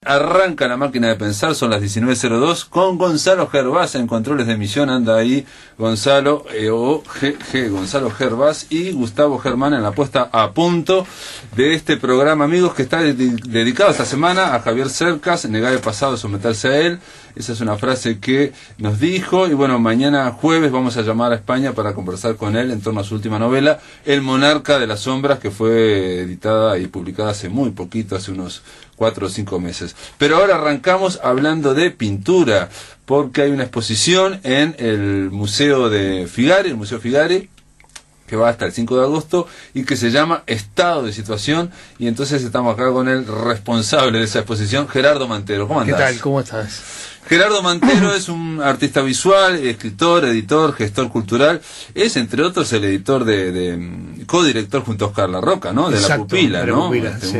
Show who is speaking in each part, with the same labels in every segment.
Speaker 1: arranca la máquina de pensar, son las 19:02, con Gonzalo Gervás en controles de emisión, anda ahí Gonzalo, Gonzalo Gervás, y Gustavo Germán en la puesta a punto de este programa, amigos, que está dedicado esta semana a Javier Cercas, negar el pasado, someterse a él. Esa es una frase que nos dijo, y bueno, mañana jueves vamos a llamar a España para conversar con él en torno a su última novela, El Monarca de las Sombras, que fue editada y publicada hace muy poquito, hace unos 4 o 5 meses. Pero ahora arrancamos hablando de pintura, porque hay una exposición en el Museo de Figari, el Museo Figari, que va hasta el 5 de agosto y que se llama Estado de Situación, y entonces estamos acá con el responsable de esa exposición, Gerardo Mantero. ¿Cómo andás?
Speaker 2: ¿Qué tal? ¿Cómo estás?
Speaker 1: Gerardo Mantero es un artista visual, escritor, editor, gestor cultural. Es, entre otros, el editor codirector junto a Oscar Larroca, ¿no? De
Speaker 2: Exacto,
Speaker 1: La Pupila, ¿no?
Speaker 2: Pupila, sí.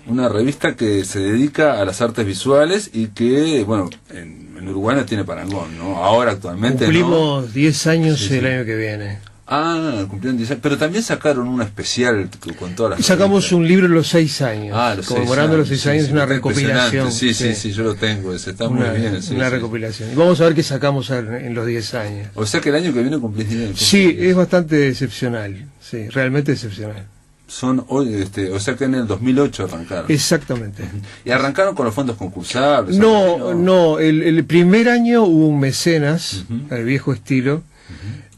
Speaker 1: Una revista que se dedica a las artes visuales y que, bueno, en Uruguay no tiene parangón, ¿no? Ahora, actualmente,
Speaker 2: cumplimos,
Speaker 1: ¿no?
Speaker 2: 10 años
Speaker 1: Sí,
Speaker 2: el
Speaker 1: sí.
Speaker 2: año que viene.
Speaker 1: Ah, cumplieron 10 años. Pero también sacaron una especial con todas las...
Speaker 2: Sacamos un libro los 6 años.
Speaker 1: Los
Speaker 2: conmemorando
Speaker 1: 6
Speaker 2: los 6 años,
Speaker 1: sí,
Speaker 2: una
Speaker 1: está
Speaker 2: recopilación.
Speaker 1: Sí, yo lo tengo, ese está muy bien. Sí,
Speaker 2: una recopilación. Y vamos a ver qué sacamos en los 10 años.
Speaker 1: O sea que el año que viene cumplís 10.
Speaker 2: Sí, es bastante excepcional. Sí, realmente excepcional.
Speaker 1: Son hoy, o sea que en el 2008 arrancaron.
Speaker 2: Exactamente.
Speaker 1: Y arrancaron con los fondos concursables.
Speaker 2: No, el primer año hubo un mecenas, al viejo estilo,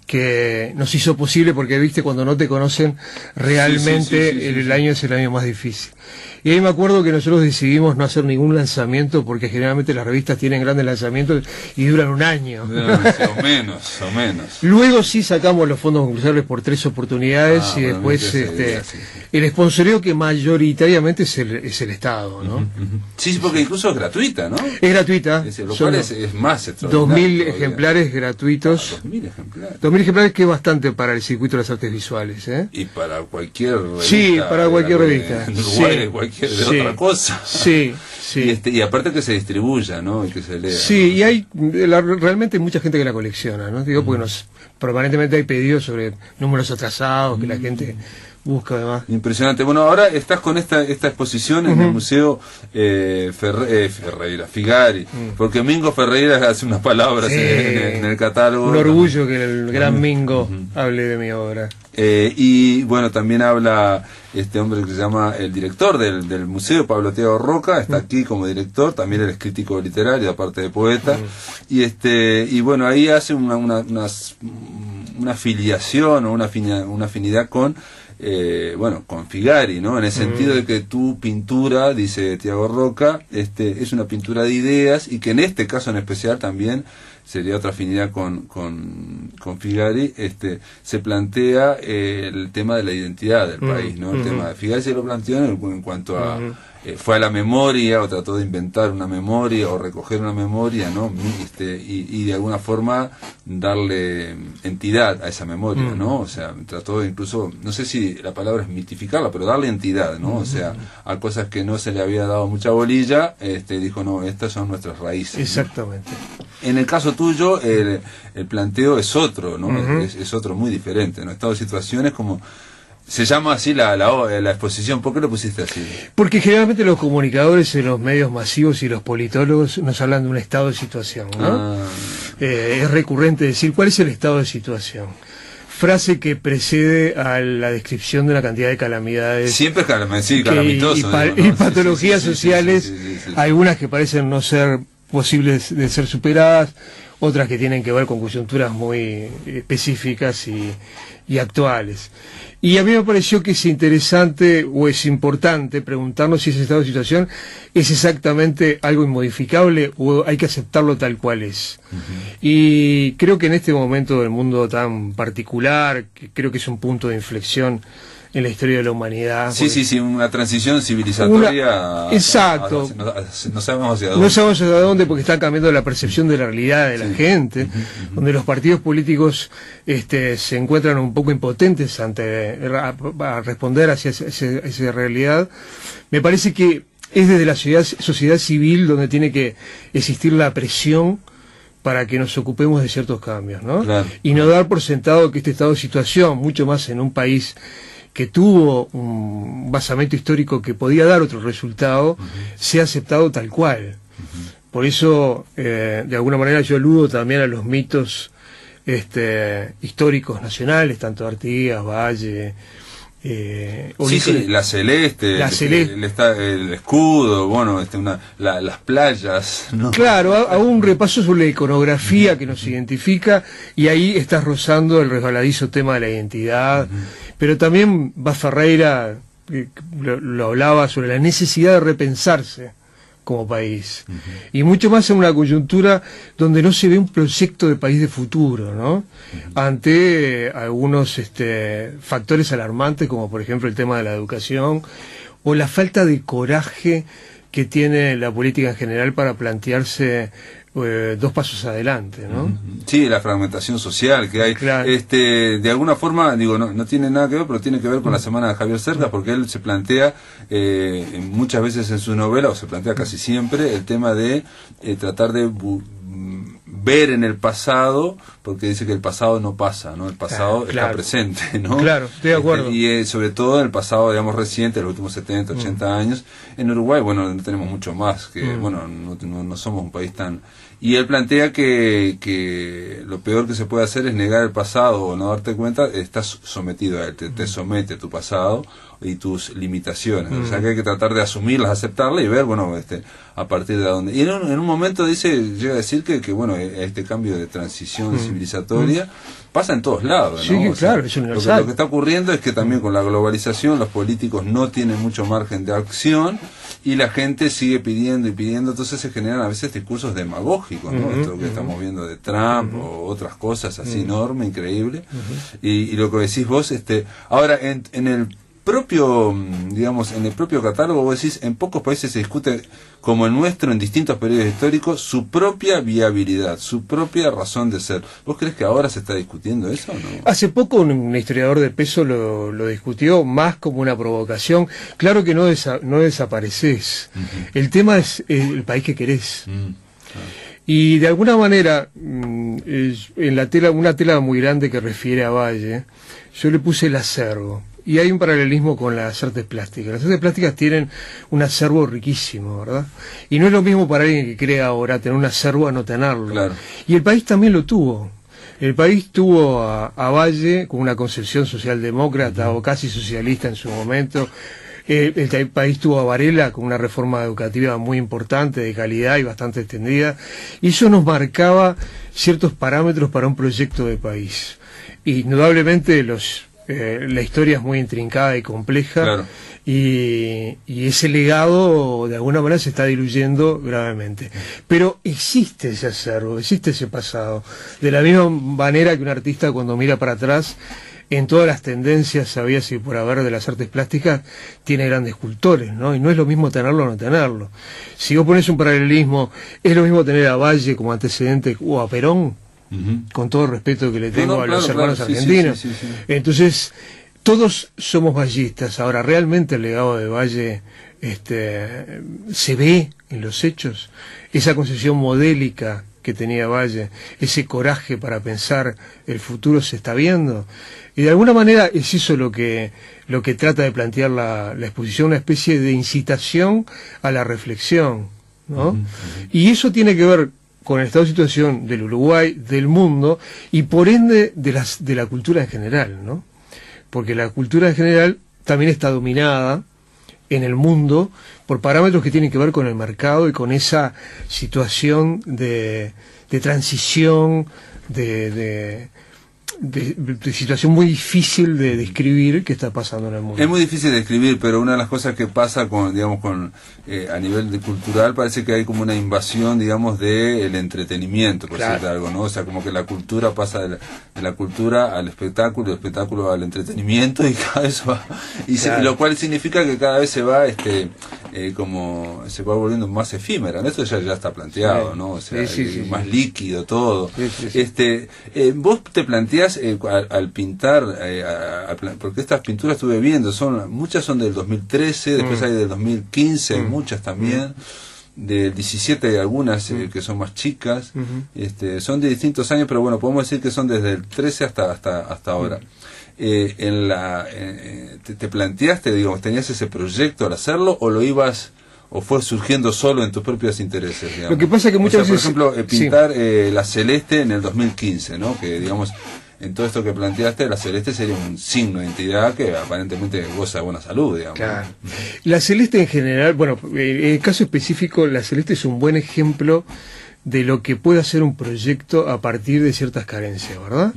Speaker 2: que nos hizo posible, porque viste, cuando no te conocen realmente, el año es el año más difícil. Y ahí me acuerdo que nosotros decidimos no hacer ningún lanzamiento, porque generalmente las revistas tienen grandes lanzamientos y duran un año.
Speaker 1: O menos.
Speaker 2: Luego sí sacamos los fondos concursables por 3 oportunidades, y después el sponsoreo, que mayoritariamente es el Estado, ¿no?
Speaker 1: Sí, porque incluso es gratuita, ¿no?
Speaker 2: Es gratuita.
Speaker 1: Lo cual es más extraordinario.
Speaker 2: 2.000 ejemplares gratuitos.
Speaker 1: 2.000 ejemplares.
Speaker 2: 2.000 ejemplares, que es bastante para el circuito de las artes visuales, ¿eh?
Speaker 1: Y para cualquier revista.
Speaker 2: Sí, para cualquier revista.
Speaker 1: En Uruguay, de otra cosa.
Speaker 2: Sí.
Speaker 1: Y aparte que se distribuya, ¿no? Y que se lea.
Speaker 2: Sí, ¿no? Y hay realmente mucha gente que la colecciona, ¿no? Digo, porque permanentemente hay pedidos sobre números atrasados que la gente busca, además.
Speaker 1: Impresionante. Bueno, ahora estás con esta exposición en el Museo Ferreira, Figari, porque Mingo Ferreira hace unas palabras en el catálogo.
Speaker 2: Un orgullo que el gran Mingo hable de mi obra.
Speaker 1: Y bueno, también habla este hombre que se llama el director del museo, Pablo Thiago Roca, está aquí como director, también él es crítico literario, aparte de poeta, y bueno, ahí hace una afiliación o una afinidad con con Figari, ¿no? En el sentido de que tu pintura, dice Thiago Roca, es una pintura de ideas, y que en este caso en especial también sería otra afinidad con Figari, se plantea el tema de la identidad del país, ¿no? El tema de Figari se lo planteó en cuanto a fue a la memoria, o trató de inventar una memoria o recoger una memoria, ¿no? Y de alguna forma darle entidad a esa memoria, ¿no? O sea, trató incluso, no sé si la palabra es mitificarla, pero darle entidad, ¿no? O sea, a cosas que no se le había dado mucha bolilla, dijo, no, estas son nuestras raíces.
Speaker 2: Exactamente.
Speaker 1: ¿No? En el caso tuyo, el planteo es otro, ¿no? Es otro muy diferente, ¿no? Estado de situaciones como... Se llama así la exposición. ¿Por qué lo pusiste así?
Speaker 2: Porque generalmente los comunicadores en los medios masivos y los politólogos nos hablan de un estado de situación, ¿no? Es recurrente decir, ¿cuál es el estado de situación? Frase que precede a la descripción de una cantidad de calamidades.
Speaker 1: Siempre calamitoso.
Speaker 2: Y patologías sociales, algunas que parecen no ser posibles de ser superadas, otras que tienen que ver con coyunturas muy específicas y actuales. Y a mí me pareció que es interesante o es importante preguntarnos si ese estado de situación es exactamente algo inmodificable o hay que aceptarlo tal cual es. Y creo que en este momento del mundo tan particular, que creo que es un punto de inflexión en la historia de la humanidad.
Speaker 1: Sí, una transición civilizatoria.
Speaker 2: Exacto.
Speaker 1: No sabemos hacia dónde.
Speaker 2: No sabemos hacia dónde, porque está cambiando la percepción de la realidad de la gente, donde los partidos políticos se encuentran un poco impotentes a responder hacia esa realidad. Me parece que es desde la sociedad civil donde tiene que existir la presión para que nos ocupemos de ciertos cambios, ¿no?
Speaker 1: Claro.
Speaker 2: Y no dar por sentado que este estado de situación, mucho más en un país que tuvo un basamento histórico que podía dar otro resultado, sea aceptado tal cual. Por eso, de alguna manera, yo aludo también a los mitos históricos nacionales, tanto Artigas, Valle,
Speaker 1: la celeste, el escudo, bueno, las playas, ¿no?
Speaker 2: Claro, hago un repaso sobre la iconografía que nos identifica, y ahí estás rozando el resbaladizo tema de la identidad, pero también Vaz Ferreira lo hablaba sobre la necesidad de repensarse como país, y mucho más en una coyuntura donde no se ve un proyecto de país de futuro, ¿no? Ante algunos factores alarmantes, como por ejemplo el tema de la educación, o la falta de coraje que tiene la política en general para plantearse dos pasos adelante, ¿no?
Speaker 1: Sí, la fragmentación social que hay.
Speaker 2: Claro.
Speaker 1: De alguna forma, digo, no tiene nada que ver, pero tiene que ver con la semana de Javier Cercas, porque él se plantea muchas veces en su novela, o se plantea casi siempre, el tema de tratar de ver en el pasado, porque dice que el pasado no pasa, ¿no? El pasado está presente, ¿no?
Speaker 2: Claro, estoy de acuerdo.
Speaker 1: Y sobre todo en el pasado, digamos, reciente, los últimos 70, 80 años. En Uruguay, bueno, no tenemos mucho más, que bueno, no somos un país tan... Y él plantea que lo peor que se puede hacer es negar el pasado o no darte cuenta, estás sometido a él, te somete tu pasado y tus limitaciones. O sea que hay que tratar de asumirlas, aceptarlas y ver, bueno, a partir de dónde. Y en un momento llega a decir que bueno, este cambio de transición civilizatoria pasa en todos lados, ¿no?
Speaker 2: Sí, o sea, claro, es universal.
Speaker 1: Lo que está ocurriendo es que también con la globalización los políticos no tienen mucho margen de acción y la gente sigue pidiendo y pidiendo, entonces se generan a veces discursos demagógicos, ¿no? Esto que estamos viendo de Trump o otras cosas así enorme, increíble. Y lo que decís vos, ahora en el propio, digamos, en el propio catálogo, vos decís, en pocos países se discute, como el nuestro, en distintos periodos históricos, su propia viabilidad, su propia razón de ser. ¿Vos crees que ahora se está discutiendo eso o no?
Speaker 2: Hace poco un historiador de peso lo discutió más como una provocación. Claro que no desapareces. El tema es el país que querés. Y de alguna manera, en una tela muy grande que refiere a Valle, yo le puse el acervo. Y hay un paralelismo con las artes plásticas. Las artes plásticas tienen un acervo riquísimo, ¿verdad? Y no es lo mismo para alguien que cree ahora tener un acervo a no tenerlo.
Speaker 1: Claro.
Speaker 2: Y el país también lo tuvo. El país tuvo a Valle con una concepción socialdemócrata o casi socialista en su momento. El país tuvo a Varela con una reforma educativa muy importante, de calidad y bastante extendida. Y eso nos marcaba ciertos parámetros para un proyecto de país. Indudablemente la historia es muy intrincada y compleja,
Speaker 1: claro.
Speaker 2: y ese legado de alguna manera se está diluyendo gravemente. Pero existe ese acervo, existe ese pasado. De la misma manera que un artista cuando mira para atrás, en todas las tendencias habidas y por haber de las artes plásticas, tiene grandes escultores, ¿no? Y no es lo mismo tenerlo o no tenerlo. Si vos pones un paralelismo, es lo mismo tener a Valle como antecedente o a Perón, con todo el respeto que le tengo a los hermanos argentinos. Sí. Entonces, todos somos vallistas. Ahora, ¿realmente el legado de Valle se ve en los hechos? Esa concepción modélica que tenía Valle, ese coraje para pensar el futuro, se está viendo. Y de alguna manera es eso lo que trata de plantear la exposición, una especie de incitación a la reflexión, ¿no? Y eso tiene que ver con el estado de situación del Uruguay, del mundo, y por ende de la cultura en general, ¿no? Porque la cultura en general también está dominada en el mundo por parámetros que tienen que ver con el mercado y con esa situación de transición, de situación muy difícil de describir que está pasando en el mundo.
Speaker 1: Es muy difícil de describir, pero una de las cosas que pasa a nivel cultural, parece que hay como una invasión, digamos, del entretenimiento, por decirte algo, ¿no? O sea, como que la cultura pasa de la cultura al espectáculo, y el espectáculo al entretenimiento, y cada vez va, lo cual significa que cada vez se va, como se va volviendo más efímera, ¿no? Esto ya está planteado, ¿no? O sea, más líquido todo. Vos te planteás al pintar, porque estas pinturas estuve viendo, muchas son del 2013, después hay del 2015, hay muchas también, del 17 hay algunas que son más chicas, son de distintos años, pero bueno, podemos decir que son desde el 13 hasta ahora. te planteaste, digamos, tenías ese proyecto al hacerlo, o lo ibas, o fue surgiendo solo en tus propios intereses, digamos?
Speaker 2: Lo que pasa es que muchas veces...
Speaker 1: Por ejemplo, pintar la celeste en el 2015, ¿no? Que, digamos, en todo esto que planteaste, la celeste sería un signo de identidad que aparentemente goza de buena salud, digamos.
Speaker 2: Claro. La celeste en general, bueno, en el caso específico, la celeste es un buen ejemplo de lo que puede hacer un proyecto a partir de ciertas carencias, ¿verdad?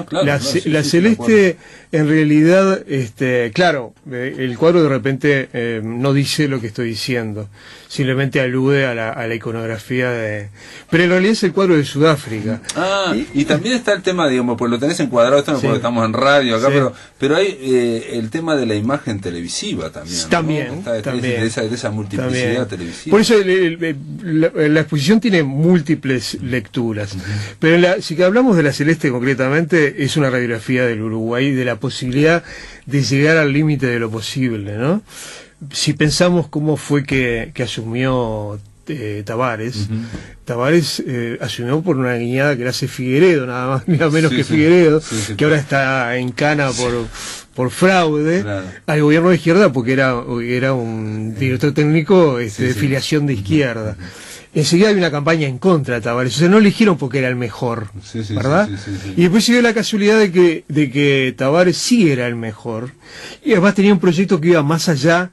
Speaker 1: Claro.
Speaker 2: La celeste, en realidad, claro, el cuadro de repente no dice lo que estoy diciendo, simplemente alude a la iconografía de... Pero en realidad es el cuadro de Sudáfrica.
Speaker 1: Y también está el tema, digamos, pues lo tenés encuadrado, esto no porque estamos en radio acá, pero hay el tema de la imagen televisiva también.
Speaker 2: También,
Speaker 1: ¿no?
Speaker 2: también.
Speaker 1: De esa multiplicidad televisiva.
Speaker 2: Por eso la exposición tiene múltiples lecturas. Pero si hablamos de la celeste concretamente, es una radiografía del Uruguay, de la posibilidad de llegar al límite de lo posible, ¿no? Si pensamos cómo fue que asumió Tavares, Tavares asumió por una guiñada que le hace Figueredo, nada más ni nada menos que Figueredo, que ahora está en cana por fraude al gobierno de izquierda, porque era un director técnico de filiación de izquierda. Enseguida hay una campaña en contra de Tavares, o sea, no eligieron porque era el mejor, ¿verdad? Y después se dio la casualidad de que Tavares sí era el mejor, y además tenía un proyecto que iba más allá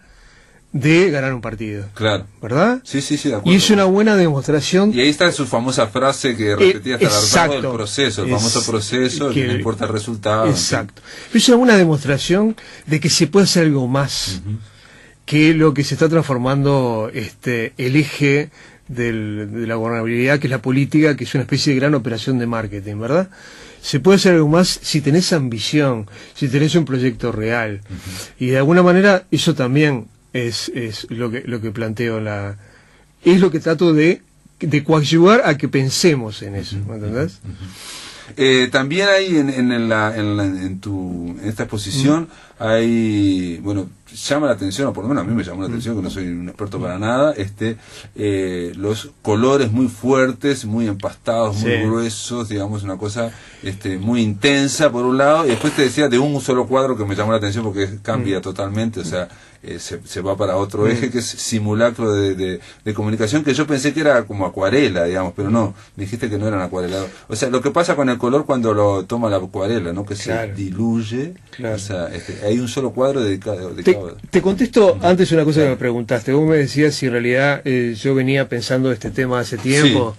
Speaker 2: de ganar un partido.
Speaker 1: Claro.
Speaker 2: ¿Verdad?
Speaker 1: Sí, de acuerdo.
Speaker 2: Y es una buena demostración.
Speaker 1: Y ahí está su famosa frase que repetía hasta el hartazgo del proceso, el famoso proceso, que no importa el resultado.
Speaker 2: Exacto. Pero es una buena demostración de que se puede hacer algo más que lo que se está transformando el eje de la gobernabilidad, que es la política, que es una especie de gran operación de marketing, ¿verdad? Se puede hacer algo más si tenés ambición, si tenés un proyecto real. Y de alguna manera eso también es lo que planteo es lo que trato de coadyuvar a que pensemos en eso, ¿me entendés?
Speaker 1: También hay en esta exposición hay, bueno, llama la atención, o por lo menos a mí me llamó la atención, que no soy un experto para nada, los colores muy fuertes, muy empastados, muy gruesos, digamos, una cosa muy intensa por un lado, y después te decía de un solo cuadro que me llamó la atención porque cambia totalmente, o sea, se va para otro eje, que es simulacro de comunicación, que yo pensé que era como acuarela, digamos, pero no, me dijiste que no eran acuarelados. O sea, lo que pasa con el color cuando lo toma la acuarela, ¿no? Que se diluye, o sea, hay un solo cuadro dedicado.
Speaker 2: Te contesto antes una cosa que me preguntaste. Vos me decías si en realidad yo venía pensando este tema hace tiempo.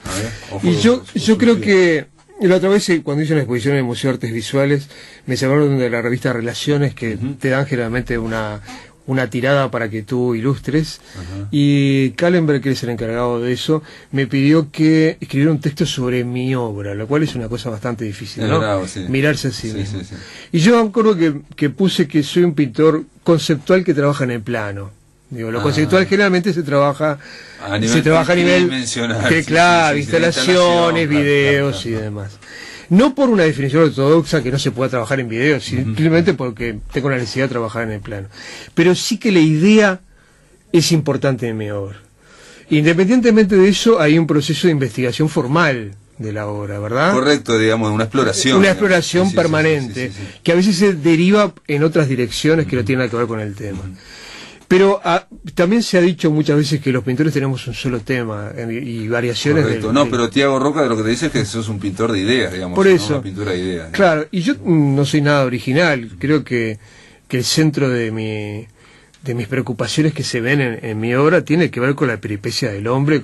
Speaker 2: Y yo creo que la otra vez, cuando hice una exposición en el Museo de Artes Visuales, me llamaron de la revista Relaciones, que te dan generalmente una tirada para que tú ilustres, y Kallenberg, que es el encargado de eso, me pidió que escribiera un texto sobre mi obra, lo cual es una cosa bastante difícil, ¿no? Bravo, mirarse así mismo. Y yo me acuerdo que puse que soy un pintor conceptual que trabaja en el plano. Digo, lo conceptual generalmente se trabaja a nivel que, claro, instalaciones, videos y demás. No por una definición ortodoxa que no se pueda trabajar en video, simplemente porque tengo la necesidad de trabajar en el plano. Pero sí que la idea es importante en mi obra. Independientemente de eso, hay un proceso de investigación formal de la obra, ¿verdad?
Speaker 1: Correcto, digamos, una exploración.
Speaker 2: Una exploración permanente, que a veces se deriva en otras direcciones que no tienen nada que ver con el tema. Pero también se ha dicho muchas veces que los pintores tenemos un solo tema y variaciones.
Speaker 1: Correcto. Pero Tiago Roca de lo que te dice es que sos un pintor de ideas, digamos.
Speaker 2: Por eso.
Speaker 1: Una pintura de ideas.
Speaker 2: Claro, y yo no soy nada original. Creo que el centro de mis preocupaciones que se ven en mi obra tiene que ver con la peripecia del hombre,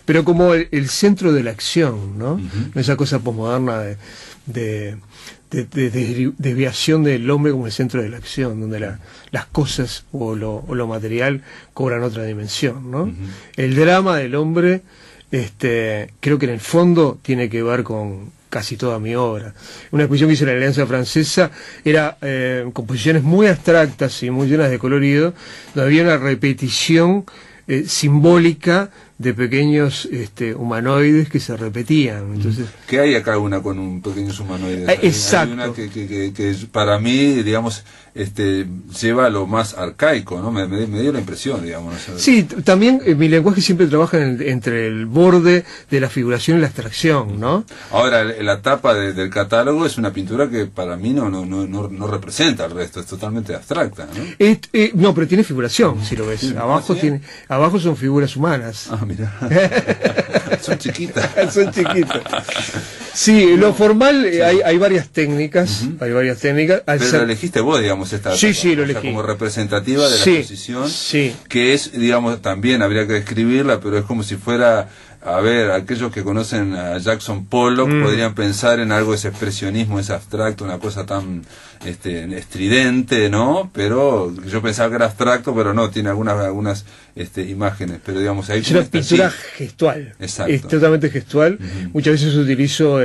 Speaker 2: pero como el centro de la acción, ¿no? Esa cosa posmoderna de desviación del hombre como el centro de la acción, donde las cosas o lo material cobran otra dimensión, ¿no? El drama del hombre, creo que en el fondo tiene que ver con casi toda mi obra. Una exposición que hice en la Alianza Francesa era composiciones muy abstractas y muy llenas de colorido, donde había una repetición simbólica de pequeños humanoides que se repetían. Entonces,
Speaker 1: ¿qué hay acá una con un pequeños humanoides?
Speaker 2: Exacto.
Speaker 1: Hay una que para mí, digamos, lleva a lo más arcaico, ¿no? Me dio la impresión, digamos. ¿No?
Speaker 2: Sí, también mi lenguaje siempre trabaja entre el borde de la figuración y la abstracción, ¿no?
Speaker 1: Ahora, la tapa del catálogo es una pintura que para mí no representa el resto, es totalmente abstracta, ¿no?
Speaker 2: No, pero tiene figuración, si lo ves.
Speaker 1: Sí,
Speaker 2: Abajo
Speaker 1: ¿sí?
Speaker 2: abajo son figuras humanas.
Speaker 1: Ah, mira. Son chiquitas.
Speaker 2: Son chiquitas. Sí, lo formal hay varias técnicas, hay varias técnicas.
Speaker 1: Pero lo elegiste vos, digamos, esta
Speaker 2: sí,
Speaker 1: tapa,
Speaker 2: sí, lo
Speaker 1: o sea,
Speaker 2: elegí.
Speaker 1: como representativa de la exposición, que es, digamos, también habría que describirla, pero es como si fuera, a ver, aquellos que conocen a Jackson Pollock podrían pensar en algo de ese expresionismo, ese abstracto, una cosa tan estridente, ¿no? Pero yo pensaba que era abstracto, pero no, tiene algunas imágenes, pero digamos ahí
Speaker 2: es una pintura gestual.
Speaker 1: Exacto.
Speaker 2: Es totalmente gestual. Muchas veces utilizo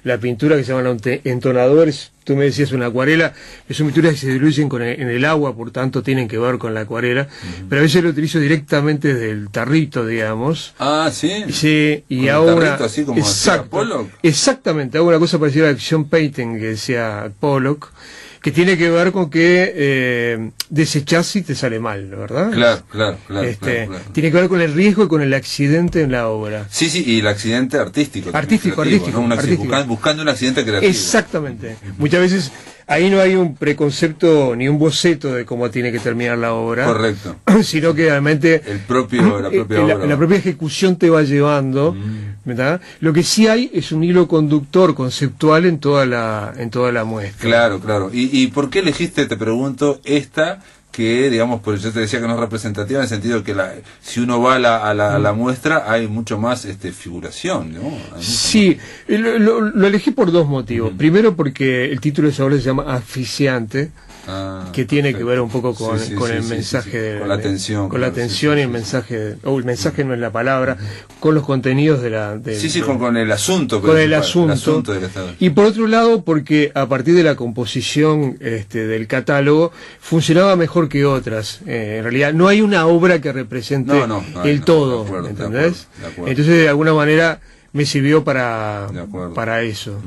Speaker 2: la pintura que se llaman entonadores. Tú me decías una acuarela, que son pinturas que se diluyen en el agua, por tanto tienen que ver con la acuarela, pero a veces lo utilizo directamente desde el tarrito, digamos.
Speaker 1: Ah, sí.
Speaker 2: Sí, y
Speaker 1: hago
Speaker 2: una...
Speaker 1: tarrito, así como
Speaker 2: exacto,
Speaker 1: Pollock.
Speaker 2: Exactamente, hago una cosa parecida a action painting que decía Pollock, que tiene que ver con que desechás y te sale mal, ¿verdad?
Speaker 1: Claro.
Speaker 2: Tiene que ver con el riesgo y con el accidente en la obra.
Speaker 1: Sí, y el accidente artístico.
Speaker 2: Artístico,
Speaker 1: ¿no? Buscando un accidente creativo.
Speaker 2: Exactamente. Muchas veces ahí no hay un preconcepto ni un boceto de cómo tiene que terminar la obra.
Speaker 1: Correcto.
Speaker 2: Sino que realmente
Speaker 1: la propia obra.
Speaker 2: La propia ejecución te va llevando, ¿verdad? Lo que sí hay es un hilo conductor conceptual en toda la muestra.
Speaker 1: Claro. ¿Y por qué elegiste, te pregunto, esta que, digamos, pues yo te decía que no es representativa en el sentido que si uno va a la muestra hay mucho más figuración, ¿no?
Speaker 2: Sí, lo elegí por dos motivos. Primero porque el título de esa obra se llama Asfixiante, que tiene que ver un poco con el mensaje
Speaker 1: con la tensión.
Speaker 2: Con la tensión y el mensaje, el mensaje no es la palabra, con los contenidos de la...
Speaker 1: con el asunto.
Speaker 2: Con el asunto.
Speaker 1: Del Estado.
Speaker 2: Y por otro lado, porque a partir de la composición del catálogo, funcionaba mejor que otras. En realidad, no hay una obra que represente el todo,
Speaker 1: de acuerdo,
Speaker 2: ¿entendés?
Speaker 1: De acuerdo.
Speaker 2: Entonces, de alguna manera, me sirvió para eso.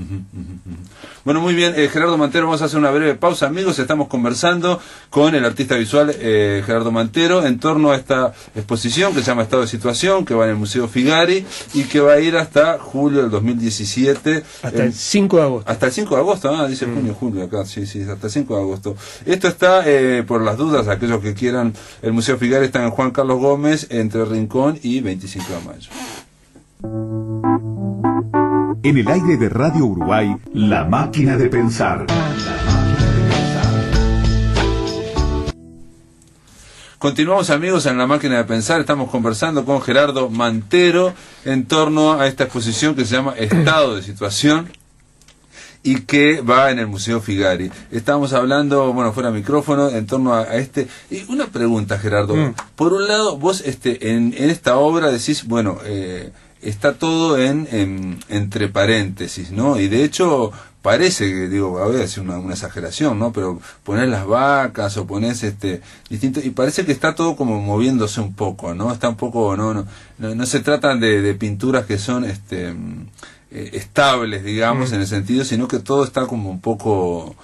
Speaker 1: Bueno, muy bien, Gerardo Mantero, vamos a hacer una breve pausa, amigos. Estamos conversando con el artista visual Gerardo Mantero en torno a esta exposición que se llama Estado de Situación, que va en el Museo Figari y que va a ir hasta julio del 2017.
Speaker 2: Hasta el 5 de agosto.
Speaker 1: Hasta el 5 de agosto, dice julio acá, sí, hasta el 5 de agosto. Esto está, por las dudas, aquellos que quieran, el Museo Figari está en Juan Carlos Gómez, entre Rincón y 25 de mayo.
Speaker 3: En el aire de Radio Uruguay, La Máquina de Pensar.
Speaker 1: Continuamos, amigos, en La Máquina de Pensar. Estamos conversando con Gerardo Mantero en torno a esta exposición que se llama Estado de Situación y que va en el Museo Figari. Estábamos hablando, fuera de micrófono, en torno a y una pregunta, Gerardo. Por un lado, vos en esta obra decís, está todo entre paréntesis, ¿no? Y de hecho parece que, a ver, es una exageración, ¿no? Pero ponés las vacas o ponés distinto, y parece que está todo como moviéndose un poco, ¿no? Está un poco, no se tratan de pinturas que son estables, digamos, en el sentido, sino que todo está como un poco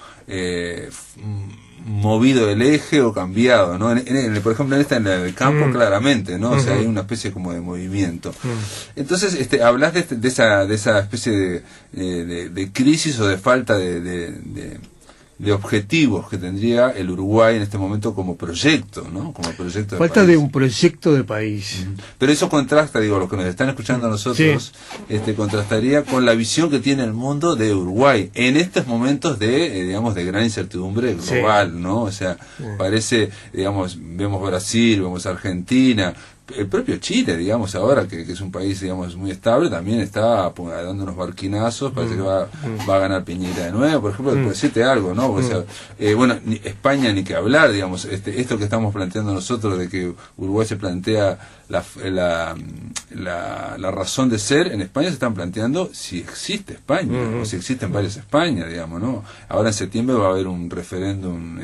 Speaker 1: movido del eje o cambiado, ¿no? Por ejemplo, en el campo claramente, ¿no? O sea, hay una especie como de movimiento. Entonces, hablas de esa especie de crisis o de falta de objetivos que tendría el Uruguay en este momento como proyecto, ¿no? Como proyecto de
Speaker 2: falta
Speaker 1: país.
Speaker 2: De un proyecto de país.
Speaker 1: Pero eso contrasta, los que nos están escuchando a nosotros, contrastaría con la visión que tiene el mundo de Uruguay en estos momentos de gran incertidumbre global, ¿no? O sea, parece, vemos Brasil, vemos Argentina, el propio Chile, ahora que es un país, muy estable, también está dando unos barquinazos, parece que va a ganar Piñera de nuevo, por ejemplo, por decirte algo, ¿no? O sea, España ni que hablar, esto que estamos planteando nosotros de que Uruguay se plantea la razón de ser, en España se están planteando si existe España, o si existen varias España, ¿no? Ahora en septiembre va a haber un referéndum,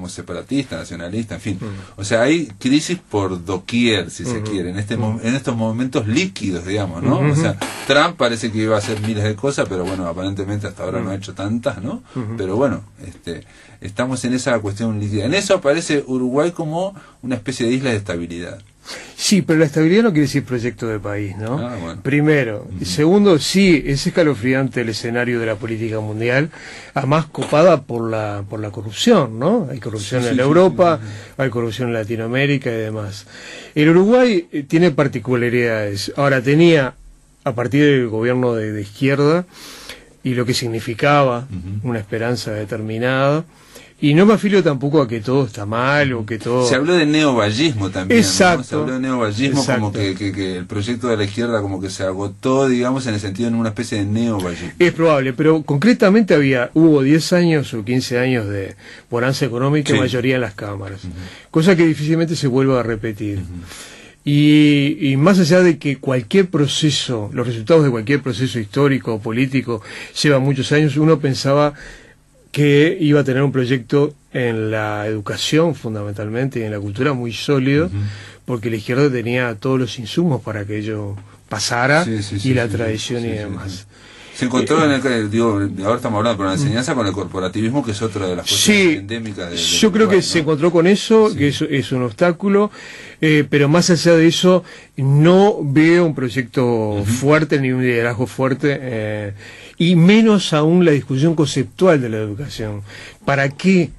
Speaker 1: separatista, nacionalista, en fin. O sea, hay crisis por doquier, si se quiere, en estos momentos líquidos, digamos, ¿no? O sea, Trump parece que iba a hacer miles de cosas, pero bueno, aparentemente hasta ahora no ha hecho tantas, ¿no? Pero bueno, estamos en esa cuestión líquida. En eso aparece Uruguay como una especie de isla de estabilidad.
Speaker 2: Sí, pero la estabilidad no quiere decir proyecto de país, ¿no?
Speaker 1: Bueno.
Speaker 2: Primero. Segundo, sí, es escalofriante el escenario de la política mundial, además copada por la corrupción, ¿no? Hay corrupción en Europa, hay corrupción en Latinoamérica y demás. El Uruguay tiene particularidades. Ahora, tenía, a partir del gobierno de izquierda, y lo que significaba una esperanza determinada, y no me afilio tampoco a que todo está mal o que todo...
Speaker 1: Se habló de neovallismo también,
Speaker 2: exacto,
Speaker 1: ¿no? Se habló de neovallismo, como que el proyecto de la izquierda como que se agotó, digamos, en el sentido de una especie de neovallismo.
Speaker 2: Es probable, pero concretamente hubo 10 años o 15 años de bonanza económica, mayoría en las cámaras, cosa que difícilmente se vuelva a repetir. Y más allá de que cualquier proceso, los resultados de cualquier proceso histórico o político llevan muchos años, uno pensaba que iba a tener un proyecto en la educación fundamentalmente y en la cultura muy sólido, porque la izquierda tenía todos los insumos para que ello pasara, y la tradición y demás.
Speaker 1: Se encontró en ahora estamos hablando por la enseñanza, con el corporativismo, que es otra de las cosas endémicas
Speaker 2: yo creo que se encontró con eso, que es un obstáculo, pero más allá de eso, no veo un proyecto fuerte, ni un liderazgo fuerte, y menos aún la discusión conceptual de la educación. ¿Para qué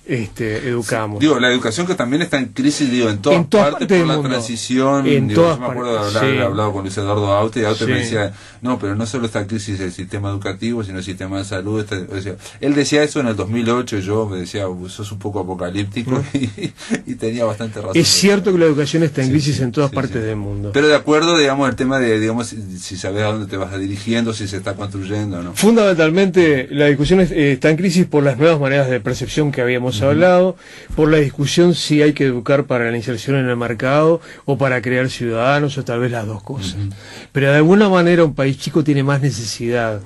Speaker 2: educamos?
Speaker 1: La educación que también está en crisis, en todas partes por la transición. Yo me acuerdo de haber hablado con Luis Eduardo Aute, y Aute me decía, no, pero no solo está en crisis el sistema educativo, sino el sistema de salud. Él decía eso en el 2008, y yo me decía, sos un poco apocalíptico, y tenía bastante razón.
Speaker 2: Es cierto que la educación está en crisis en todas partes del mundo.
Speaker 1: Pero de acuerdo, el tema de, si sabes a dónde te vas dirigiendo, si se está construyendo o no.
Speaker 2: Fundamentalmente, la discusión está en crisis por las nuevas maneras de percepción que habíamos hablado, por la discusión si hay que educar para la inserción en el mercado o para crear ciudadanos, o tal vez las dos cosas. Pero de alguna manera un país chico tiene más necesidad,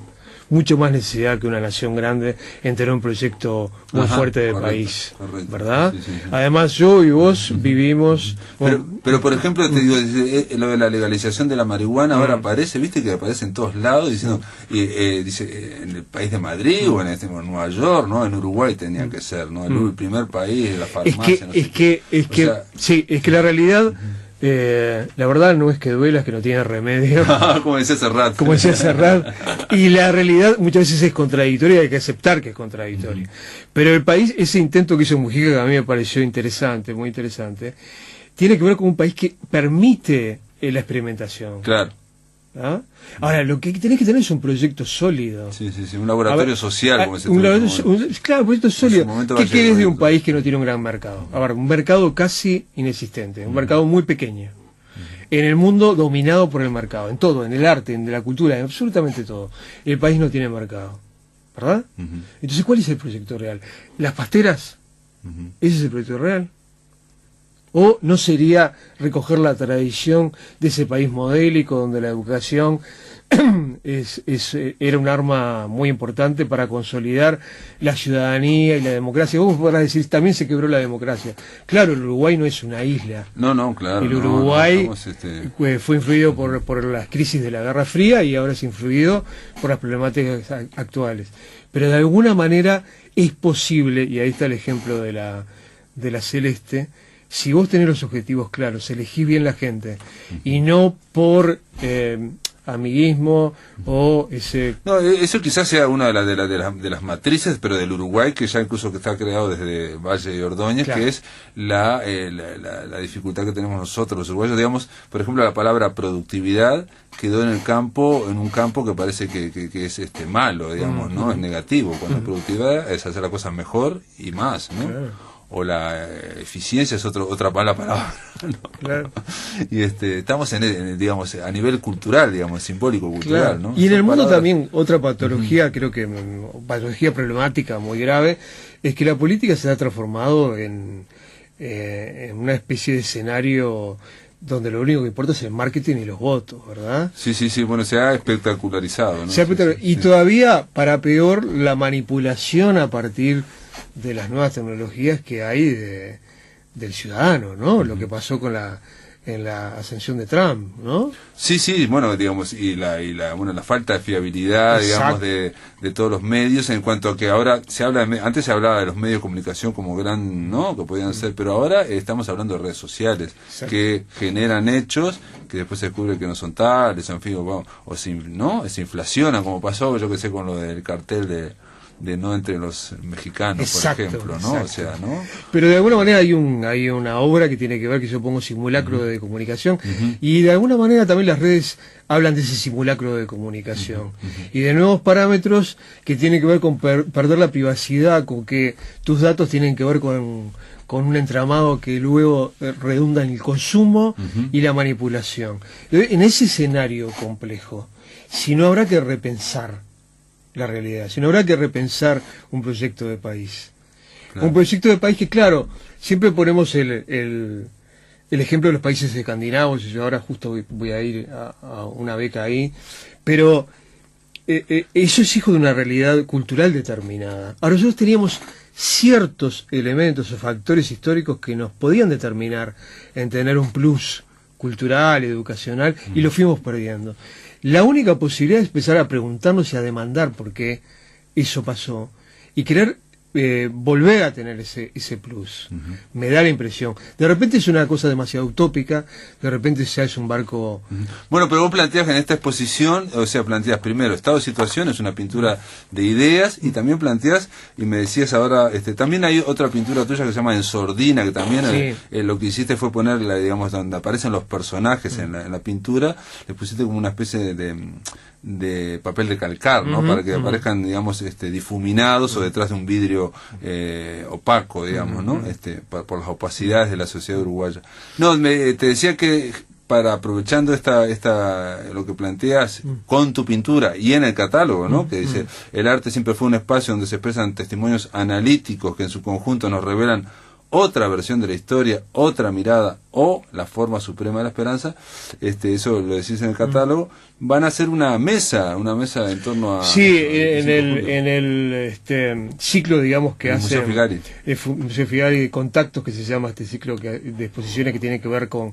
Speaker 2: mucho más necesidad que una nación grande en tener un proyecto muy fuerte de país, ¿verdad? Además, yo y vos vivimos...
Speaker 1: Pero por ejemplo, te digo, lo de la legalización de la marihuana ahora aparece, viste que aparece en todos lados, diciendo, dice, en el país de Madrid o en Nueva York, ¿no? En Uruguay tenía que ser, ¿no? El primer país de la farmacia.
Speaker 2: Es que la realidad... la verdad no es que duela, es que no tiene remedio.
Speaker 1: Como decía
Speaker 2: Serrat. Y la realidad muchas veces es contradictoria, hay que aceptar que es contradictoria. Pero el país, ese intento que hizo Mujica, que a mí me pareció interesante, muy interesante, tiene que ver con un país que permite la experimentación.
Speaker 1: Claro.
Speaker 2: ¿Ah? Ahora, lo que tenés que tener es un proyecto sólido.
Speaker 1: Un laboratorio social, como
Speaker 2: claro, un proyecto sólido. ¿Qué querés de un país que no tiene un gran mercado? A ver, un mercado casi inexistente, un mercado muy pequeño. En el mundo dominado por el mercado, en todo, en el arte, en la cultura, en absolutamente todo. El país no tiene mercado, ¿verdad? Entonces, ¿cuál es el proyecto real? ¿Las pasteras? ¿Ese es el proyecto real? ¿O no sería recoger la tradición de ese país modélico donde la educación era un arma muy importante para consolidar la ciudadanía y la democracia? Vos podrás decir, también se quebró la democracia. Claro, el Uruguay no es una isla.
Speaker 1: No, claro.
Speaker 2: El Uruguay fue influido por las crisis de la Guerra Fría y ahora es influido por las problemáticas actuales. Pero de alguna manera es posible, y ahí está el ejemplo de la Celeste, si vos tenés los objetivos claros, elegís bien la gente, y no por amiguismo o ese...
Speaker 1: No, eso quizás sea una de las matrices, pero del Uruguay, que ya incluso que está creado desde Valle y Ordóñez, que es la dificultad que tenemos nosotros los uruguayos. Digamos, por ejemplo, la palabra productividad quedó en un campo que parece que es malo, digamos, ¿no? Es negativo, cuando la productividad es hacer las cosas mejor y más, ¿no? Claro. O la eficiencia es otra mala palabra, ¿no? Claro. Y estamos digamos, a nivel cultural, digamos, simbólico cultural, ¿no?
Speaker 2: Y en el mundo también otra patología, creo que patología problemática muy grave, es que la política se ha transformado en una especie de escenario donde lo único que importa es el marketing y los votos, ¿verdad?
Speaker 1: Sí, bueno, se ha espectacularizado, ¿no?
Speaker 2: Todavía, para peor, la manipulación a partir de las nuevas tecnologías que hay del ciudadano, ¿no? Lo que pasó con en la ascensión de Trump, ¿no?
Speaker 1: Sí, sí, bueno, digamos, y la falta de fiabilidad, digamos, de todos los medios, en cuanto a que ahora antes se hablaba de los medios de comunicación como ¿no? Que podían ser, pero ahora estamos hablando de redes sociales, que generan hechos que después se descubre que no son tales, en fin, ¿no? Se inflacionan, como pasó, yo que sé, con lo del cartel de no entre los mexicanos, por ejemplo, ¿no? O sea, ¿no?
Speaker 2: Pero de alguna manera hay una obra que tiene que ver, que yo pongo simulacro de comunicación, y de alguna manera también las redes hablan de ese simulacro de comunicación, y de nuevos parámetros que tienen que ver con perder la privacidad, con que tus datos tienen que ver con un entramado que luego redunda en el consumo y la manipulación. En ese escenario complejo, si no habrá que repensar la realidad, sino habrá que repensar un proyecto de país. Claro. Un proyecto de país que, claro, siempre ponemos el ejemplo de los países escandinavos, y yo ahora justo voy a ir a una beca ahí, pero eso es hijo de una realidad cultural determinada. Ahora, nosotros teníamos ciertos elementos o factores históricos que nos podían determinar en tener un plus cultural, educacional, y lo fuimos perdiendo. La única posibilidad es empezar a preguntarnos y a demandar por qué eso pasó y querer volver a tener ese plus. Me da la impresión. De repente es una cosa demasiado utópica, de repente ya es un barco...
Speaker 1: Bueno, pero vos planteas en esta exposición, o sea, planteas primero estado de situación, es una pintura de ideas, y también planteas, y me decías ahora, también hay otra pintura tuya que se llama En Sordina, que también lo que hiciste fue ponerla, digamos, donde aparecen los personajes en la pintura, le pusiste como una especie de papel de calcar, ¿no? Para que aparezcan, digamos, difuminados o detrás de un vidrio opaco, digamos, ¿no? Por las opacidades de la sociedad uruguaya. No, te decía que aprovechando lo que planteas con tu pintura y en el catálogo, ¿no? Que dice, el arte siempre fue un espacio donde se expresan testimonios analíticos que en su conjunto nos revelan otra versión de la historia, otra mirada o la forma suprema de la esperanza. Eso lo decís en el catálogo. Van a hacer una mesa en torno a...
Speaker 2: Sí, en el ciclo, digamos, que hace Museo Figari, Contactos, que se llama este ciclo de exposiciones que tiene que ver con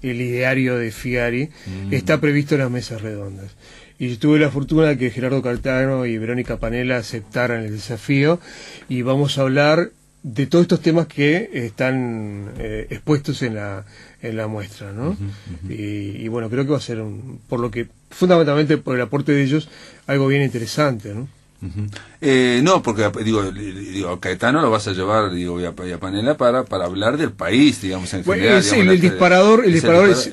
Speaker 2: el ideario de Figari, está previsto las mesas redondas. Y tuve la fortuna de que Gerardo Cartano y Verónica Panela aceptaran el desafío, y vamos a hablar de todos estos temas que están expuestos en la muestra, ¿no? Y bueno, creo que va a ser por lo que, fundamentalmente por el aporte de ellos, algo bien interesante, ¿no?
Speaker 1: No, porque digo, Caetano lo vas a llevar, digo, y a Panela para hablar del país, digamos, en general.
Speaker 2: El disparador es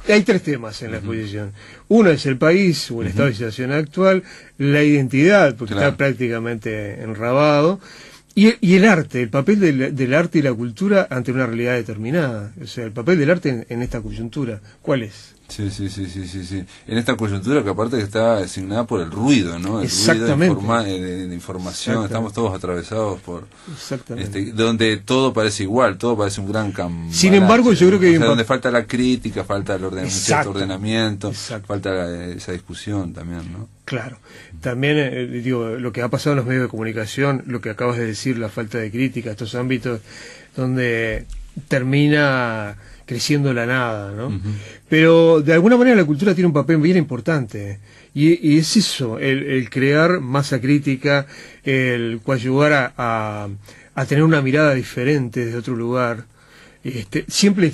Speaker 2: hay tres temas en la exposición. Uno es el país o el estado de situación actual, la identidad, porque está prácticamente enrabado, y el arte, el papel del arte y la cultura ante una realidad determinada. O sea, el papel del arte en esta coyuntura, ¿cuál es?
Speaker 1: Sí. En esta coyuntura que aparte está asignada por el ruido, ¿no? El ruido de información. Estamos todos atravesados por... donde todo parece igual, todo parece un gran cambalache.
Speaker 2: Sin embargo, yo creo que...
Speaker 1: donde falta la crítica, falta un cierto ordenamiento, falta esa discusión también, ¿no?
Speaker 2: Claro. También, lo que ha pasado en los medios de comunicación, lo que acabas de decir, la falta de crítica, estos ámbitos donde termina creciendo la nada, ¿no? Pero de alguna manera la cultura tiene un papel bien importante, y es eso, el crear masa crítica, el coadyuvar a tener una mirada diferente desde otro lugar. Siempre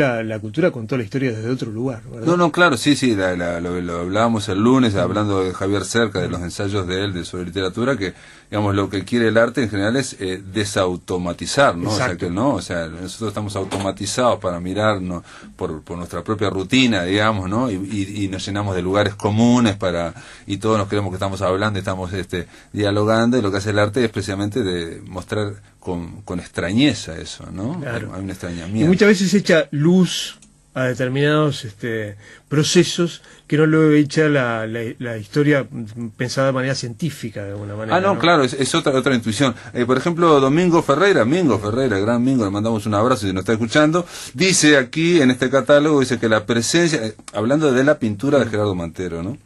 Speaker 2: la cultura contó la historia desde otro lugar, ¿verdad?
Speaker 1: No, claro, sí, lo hablábamos el lunes, hablando de Javier Cerca, de los ensayos de él sobre literatura, que, digamos, lo que quiere el arte en general es desautomatizar, ¿no?
Speaker 2: Exacto.
Speaker 1: O sea, nosotros estamos automatizados para mirarnos por nuestra propia rutina, digamos, ¿no? Y nos llenamos de lugares comunes y todos nos creemos que estamos hablando, estamos dialogando, y lo que hace el arte es precisamente de mostrar con extrañeza eso, ¿no?
Speaker 2: Claro.
Speaker 1: Hay un extrañamiento.
Speaker 2: Y muchas veces echa luz a determinados procesos que no lo echa la historia pensada de manera científica, de alguna manera.
Speaker 1: ¿no? Claro, es otra intuición. Por ejemplo, Mingo Ferreira, gran Mingo, le mandamos un abrazo si nos está escuchando, dice aquí en este catálogo, dice que la presencia, hablando de la pintura de Gerardo Mantero, ¿no?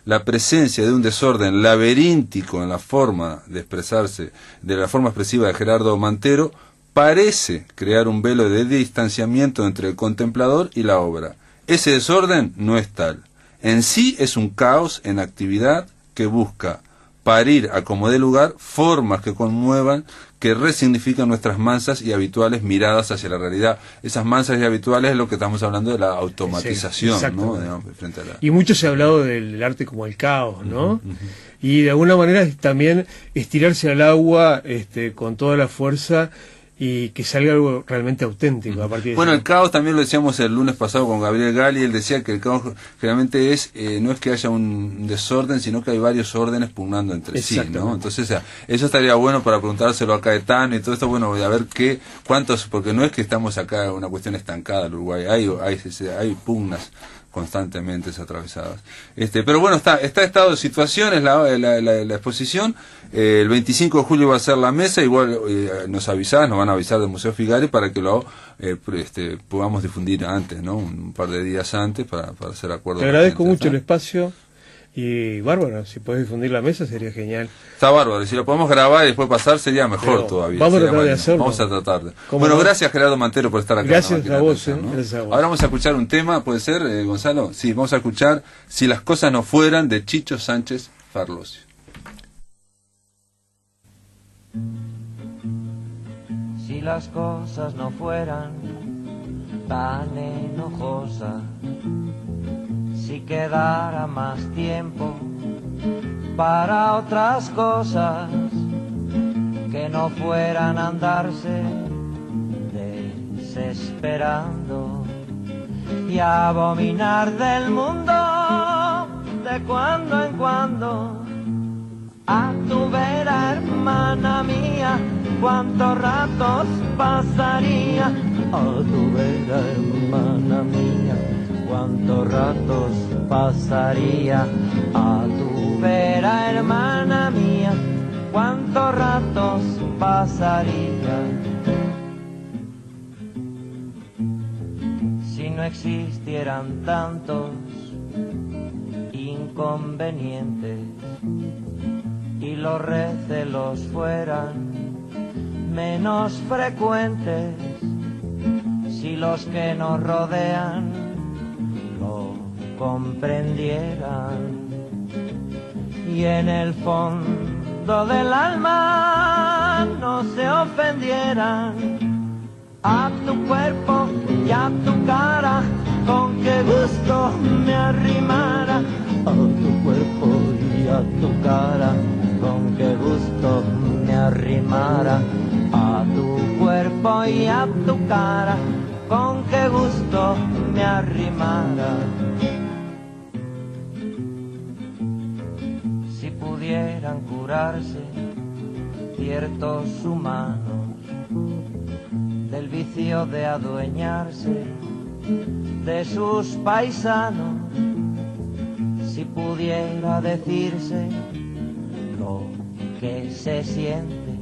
Speaker 1: La presencia de un desorden laberíntico en la forma de expresarse, de la forma expresiva de Gerardo Mantero, parece crear un velo de distanciamiento entre el contemplador y la obra. Ese desorden no es tal. En sí es un caos en actividad que busca parir a como dé lugar formas que conmuevan, que resignifican nuestras mansas y habituales miradas hacia la realidad. Esas mansas y habituales es lo que estamos hablando de la automatización, sí, ¿no? Frente a la...
Speaker 2: Y mucho se ha hablado del arte como el caos, ¿no? Y de alguna manera también estirarse al agua con toda la fuerza y que salga algo realmente auténtico a partir de
Speaker 1: Bueno, el caos también lo decíamos el lunes pasado con Gabriel Gali. Él decía que el caos generalmente no es que haya un desorden, sino que hay varios órdenes pugnando entre sí, ¿no? Entonces, o sea, eso estaría bueno para preguntárselo a Caetano y todo esto. Bueno, a ver cuántos, porque no es que estamos acá una cuestión estancada en Uruguay, hay pugnas constantemente atravesadas. Pero bueno, está estado de situaciones la exposición. El 25 de julio va a ser la mesa, igual nos van a avisar del Museo Figari para que lo podamos difundir antes, ¿no? Un par de días antes para hacer acuerdos.
Speaker 2: Te agradezco mucho el espacio. Y bárbaro, si podés difundir la mesa sería genial.
Speaker 1: Está bárbaro, si lo podemos grabar y después pasar sería mejor todavía.
Speaker 2: Vamos a tratar de hacerlo.
Speaker 1: Vamos a tratar de. Bueno, gracias Gerardo Mantero por estar acá.
Speaker 2: Gracias a vos, ¿no? Gracias a vos.
Speaker 1: Ahora vamos a escuchar un tema, ¿puede ser, Gonzalo? Sí, vamos a escuchar Si las cosas no fueran, de Chicho Sánchez Farlosio.
Speaker 4: Si las cosas no fueran tan enojosas, si quedara más tiempo para otras cosas que no fueran andarse desesperando y abominar del mundo de cuando en cuando. A tu vera, hermana mía, cuántos ratos pasaría. A tu vera, hermana mía, cuántos ratos pasaría. A tu vera, hermana mía, cuántos ratos pasaría. Si no existieran tantos inconvenientes y los recelos fueran menos frecuentes, si los que nos rodean lo comprendieran y en el fondo del alma no se ofendieran, a tu cuerpo y a tu cara con qué gusto me arrimara. A tu cuerpo y a tu cara con qué gusto me arrimara. A tu cuerpo y a tu cara con qué gusto me arrimara. Si pudieran curarse ciertos humanos del vicio de adueñarse de sus paisanos, si pudiera decirse lo que se siente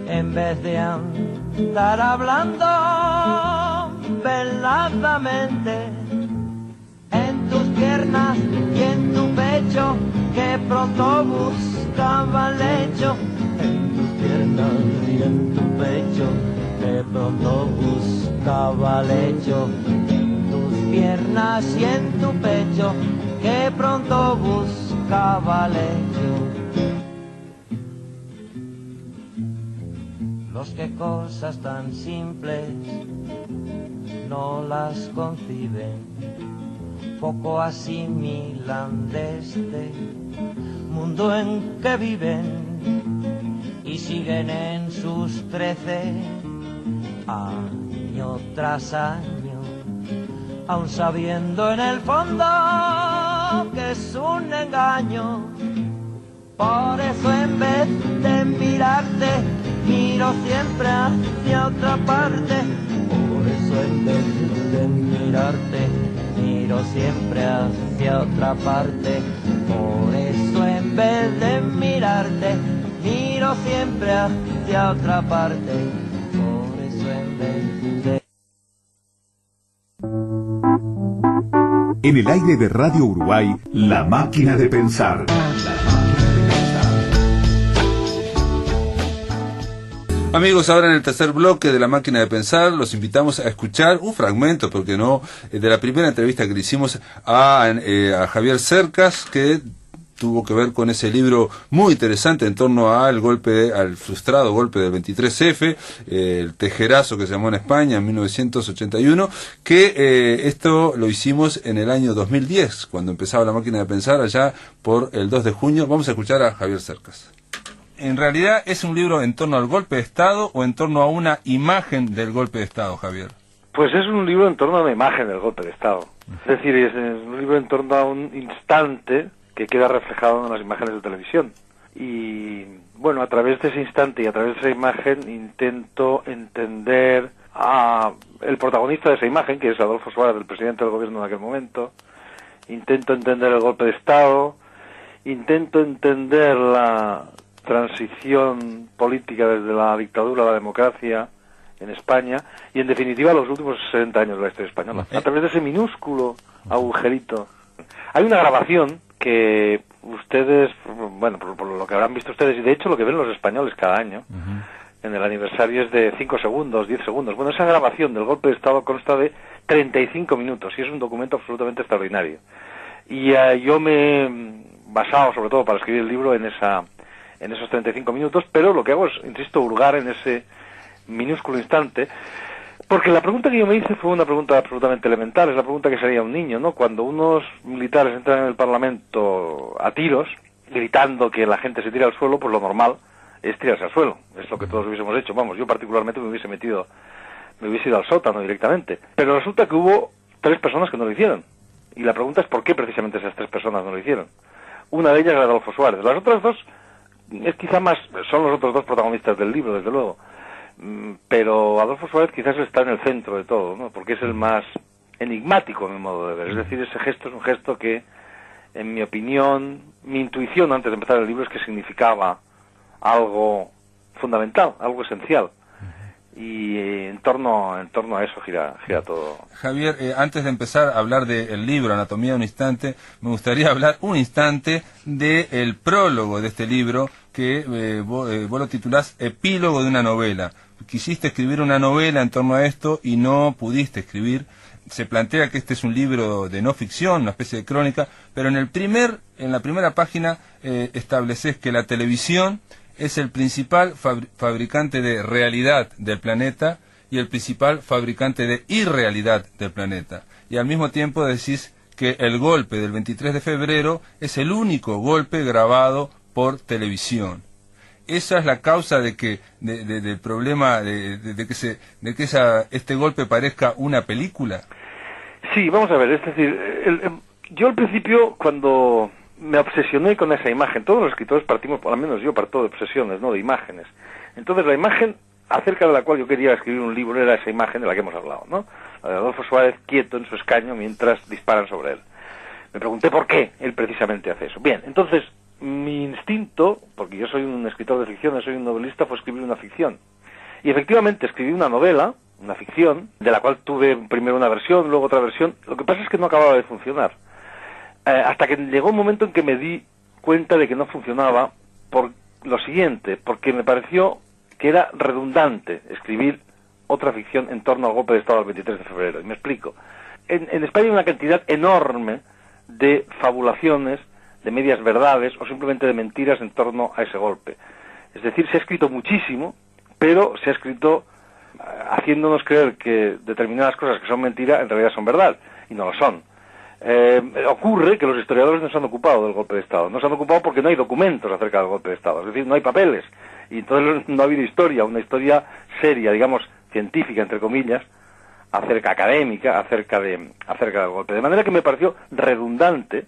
Speaker 4: en vez de andar hablando veladamente, en tus piernas y en tu pecho que pronto buscaba lecho, en tus piernas y en tu pecho que pronto buscaba lecho, en tus piernas y en tu pecho que pronto buscaba lecho. Los que cosas tan simples no las conciben, poco asimilan de este mundo en que viven y siguen en sus 13 año tras año, aun sabiendo en el fondo que es un engaño. Por eso en vez de mirarte, miro siempre hacia otra parte. Por eso en vez de mirarte, miro siempre hacia otra parte. Por eso en vez de mirarte, miro siempre hacia otra parte. Por eso en vez de...
Speaker 3: En el aire de Radio Uruguay, La Máquina de Pensar.
Speaker 1: Amigos, ahora en el tercer bloque de La Máquina de Pensar, los invitamos a escuchar un fragmento, porque no, de la primera entrevista que le hicimos a Javier Cercas, que tuvo que ver con ese libro muy interesante en torno al frustrado golpe del 23F, el tejerazo que se llamó en España en 1981, que esto lo hicimos en el año 2010, cuando empezaba La Máquina de Pensar, allá por el 2 de junio. Vamos a escuchar a Javier Cercas. ¿En realidad es un libro en torno al golpe de Estado o en torno a una imagen del golpe de Estado, Javier?
Speaker 5: Pues es un libro en torno a una imagen del golpe de Estado. Es decir, es un libro en torno a un instante que queda reflejado en las imágenes de televisión. Y bueno, a través de ese instante y a través de esa imagen intento entender a el protagonista de esa imagen, que es Adolfo Suárez, el presidente del gobierno en aquel momento. Intento entender el golpe de Estado, intento entender la transición política desde la dictadura a la democracia en España y en definitiva los últimos 60 años de la historia española, a través de ese minúsculo agujerito. Hay una grabación que ustedes, bueno, por lo que habrán visto ustedes, y de hecho lo que ven los españoles cada año, en el aniversario es de 5 segundos, 10 segundos. Bueno, esa grabación del golpe de Estado consta de 35 minutos y es un documento absolutamente extraordinario. Y yo me he basado, sobre todo para escribir el libro, en esos 35 minutos, pero lo que hago es, insisto, hurgar en ese minúsculo instante, porque la pregunta que yo me hice fue una pregunta absolutamente elemental, es la pregunta que sería un niño, ¿no? Cuando unos militares entran en el Parlamento a tiros, gritando que la gente se tira al suelo, pues lo normal es tirarse al suelo, es lo que todos hubiésemos hecho. Vamos, yo particularmente me hubiese ido al sótano directamente, pero resulta que hubo 3 personas que no lo hicieron, y la pregunta es ¿por qué precisamente esas 3 personas no lo hicieron? Una de ellas era Adolfo Suárez, las otras 2 es quizá más, son los otros 2 protagonistas del libro, desde luego, pero Adolfo Suárez quizás está en el centro de todo, ¿no? Porque es el más enigmático, en mi modo de ver. Es decir, ese gesto es un gesto que, en mi opinión, mi intuición antes de empezar el libro es que significaba algo fundamental, algo esencial. Y en torno a eso gira todo.
Speaker 1: Javier, antes de empezar a hablar del libro Anatomía de un instante, me gustaría hablar un instante del prólogo de este libro, que vos lo titulás Epílogo de una novela. Quisiste escribir una novela en torno a esto y no pudiste escribir. Se plantea que este es un libro de no ficción, una especie de crónica, pero en la primera página estableces que la televisión es el principal fabricante de realidad del planeta y el principal fabricante de irrealidad del planeta. Y al mismo tiempo decís que el golpe del 23 de febrero es el único golpe grabado por televisión. ¿Esa es la causa de que del problema de que este golpe parezca una película?
Speaker 5: Sí, vamos a ver, es decir, yo al principio, cuando me obsesioné con esa imagen, todos los escritores partimos, al menos yo parto de obsesiones, ¿no?, de imágenes. Entonces la imagen acerca de la cual yo quería escribir un libro era esa imagen de la que hemos hablado, ¿no? La de Adolfo Suárez quieto en su escaño mientras disparan sobre él. Me pregunté por qué él precisamente hace eso. Bien, entonces mi instinto, porque yo soy un escritor de ficción, soy un novelista, fue escribir una ficción. Y efectivamente escribí una novela, una ficción, de la cual tuve primero una versión, luego otra versión. Lo que pasa es que no acababa de funcionar. Hasta que llegó un momento en que me di cuenta de que no funcionaba por lo siguiente, porque me pareció que era redundante escribir otra ficción en torno al golpe de Estado del 23 de febrero. Y me explico. En España hay una cantidad enorme de fabulaciones, de medias verdades o simplemente de mentiras en torno a ese golpe. Es decir, se ha escrito muchísimo, pero se ha escrito haciéndonos creer que determinadas cosas que son mentira en realidad son verdad, y no lo son. Ocurre que los historiadores no se han ocupado del golpe de Estado. No se han ocupado porque no hay documentos acerca del golpe de Estado. Es decir, no hay papeles. Y entonces no ha habido historia, una historia seria, digamos, científica, entre comillas, académica, acerca del golpe. De manera que me pareció redundante,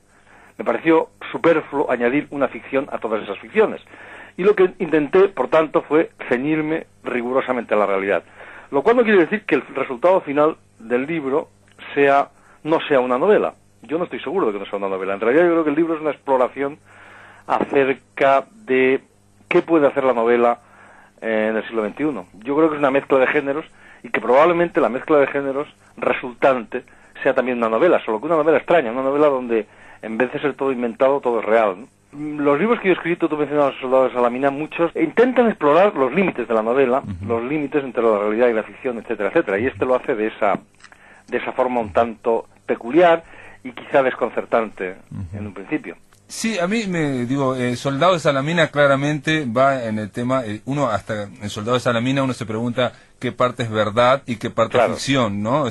Speaker 5: me pareció superfluo añadir una ficción a todas esas ficciones. Y lo que intenté, por tanto, fue ceñirme rigurosamente a la realidad. Lo cual no quiere decir que el resultado final del libro no sea una novela. Yo no estoy seguro de que no sea una novela. En realidad yo creo que el libro es una exploración acerca de qué puede hacer la novela en el siglo XXI. Yo creo que es una mezcla de géneros y que probablemente la mezcla de géneros resultante sea también una novela, solo que una novela extraña, una novela donde en vez de ser todo inventado, todo es real, ¿no? Los libros que yo he escrito, tú mencionabas Los soldados de Salamina, muchos intentan explorar los límites de la novela, los límites entre la realidad y la ficción, etcétera, etcétera, y lo hace de esa forma un tanto peculiar y quizá desconcertante en un principio.
Speaker 1: Sí, a mí Soldado de Salamina claramente va en el tema, hasta en Soldado de Salamina uno se pregunta qué parte es verdad y qué parte es ficción, ¿no?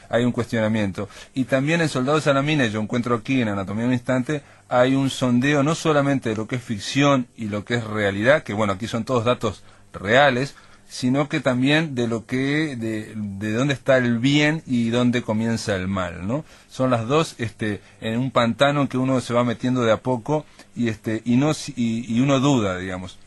Speaker 1: Hay un cuestionamiento. Y también en Soldado de Salamina, yo encuentro aquí en Anatomía de un Instante, hay un sondeo no solamente de lo que es ficción y lo que es realidad, que bueno, aquí son todos datos reales, sino que también de lo que de dónde está el bien y dónde comienza el mal, ¿no? Son las dos en un pantano en que uno se va metiendo de a poco y uno duda, digamos.